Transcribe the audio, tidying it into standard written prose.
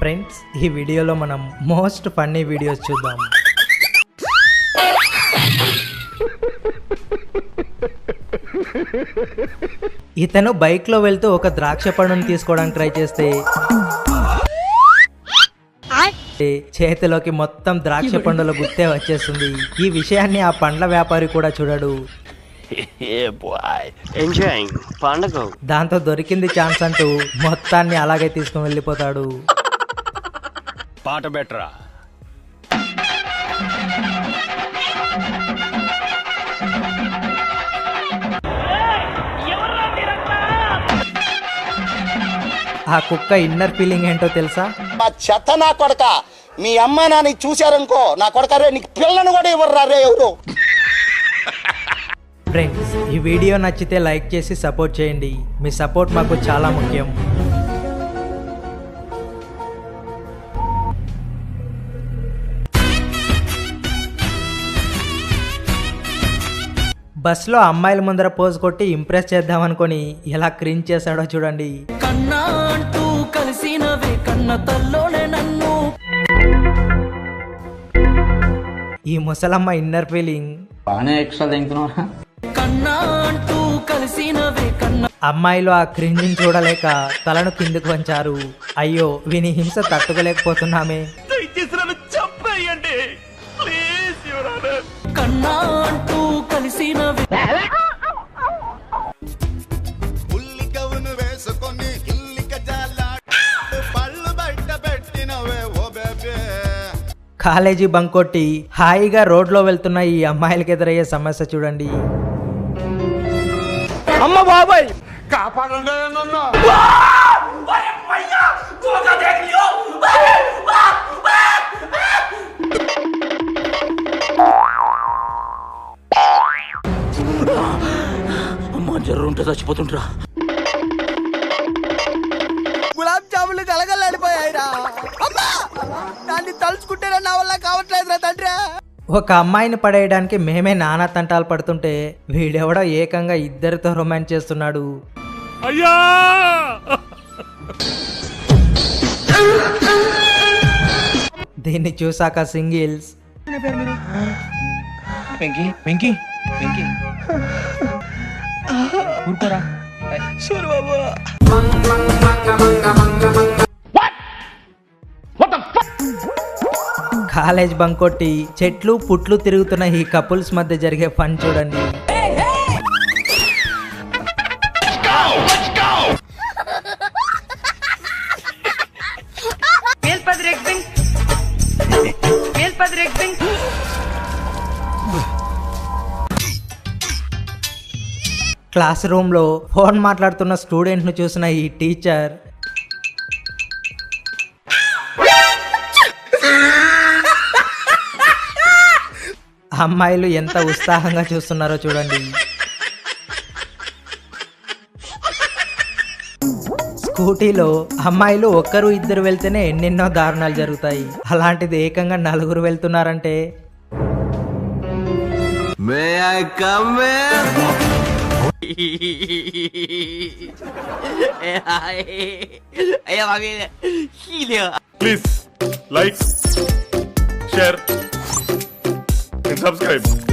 Friends, ఈ వీడియోలో మనం మోస్ట్ ఫన్నీ వీడియోస్ చూద్దాం. ఇతను బైక్ లో వెళ్తూ ఒక ద్రాక్ష పండును తీసుకోవడానికి ట్రై చేస్తే చేతిలోకి మొత్తం ద్రాక్ష పండుల గుత్తే వచ్చేస్తుంది. ఈ విషయాన్ని ఆ పండ్ల వ్యాపారి కూడా చూడడు. దాంతో దొరికింది ఛాన్స్ అంటూ మొత్తాన్ని అలాగే తీసుకుని వెళ్ళిపోతాడు. పాట బెటరా. ఆ కుక్క ఇన్నర్ ఫీలింగ్ ఏంటో తెలుసా? మా చెత్త నా కొడక, మీ అమ్మ నాన్న చూశారనుకో, నా కొడక రే నీకు పిల్లను కూడా ఇవ్వరు రే ఎవరు. ఫ్రెండ్స్, ఈ వీడియో నచ్చితే లైక్ చేసి సపోర్ట్ చేయండి. మీ సపోర్ట్ మాకు చాలా ముఖ్యం. బస్లో అమ్మాయిల ముందర పోజ్ కొట్టి ఇంప్రెస్ చేద్దాం అనుకొని ఎలా క్రింజ్ చేశాడో చూడండి. కన్నా అంటూ కలిసినవే కన్న తల్లోనే నన్ను. ఈ ముసలమ్మ ఇన్నర్ ఫీలింగ్. కన్నా అంటూ కలిసినవే కన్న. అమ్మాయిలు ఆ క్రింజిని చూడలేక తలను కిందకు వంచారు. అయ్యో, విని హింస తట్టుకోలేకపోతున్నామే. కన్నా అంటూ కలిసినవే. కాలేజీ బంక్ కొట్టి హాయిగా రోడ్లో వెళ్తున్న ఈ అమ్మాయిలకి ఎదురయ్యే సమస్య చూడండి. అమ్మ బాబాయ్ కాపాడండి. అమ్మ జర్రు ఉంటే చచ్చిపోతుంటరా. గులాబ్ జాములు కలగలాడిపోయాయిరా. అమ్మా, దాన్ని తలుచుకుంటే నా వల్ల కావట్లేదురా తండ్రి. ఒక అమ్మాయిని పడేయడానికి మేమే నానా తంటాలు పడుతుంటే వీడెవడో ఏకంగా ఇద్దరితో రొమాన్స్ చేస్తున్నాడు. అయ్యా దీన్ని చూసాక సింగిల్స్ కాలేజ్ బంక్ కొట్టి చెట్లు పుట్లు తిరుగుతున్న ఈ కపుల్స్ మధ్య జరిగే ఫన్ చూడండి. క్లాస్ రూమ్లో ఫోన్ మాట్లాడుతున్న స్టూడెంట్ను చూసిన ఈ టీచర్ అమ్మాయిలు ఎంత ఉత్సాహంగా చూస్తున్నారో చూడండి. స్కూటీలో అమ్మాయిలు ఒక్కరు ఇద్దరు వెళ్తేనే ఎన్నెన్నో దారుణాలు జరుగుతాయి. అలాంటిది ఏకంగా నలుగురు వెళ్తున్నారంటే please like, share and subscribe.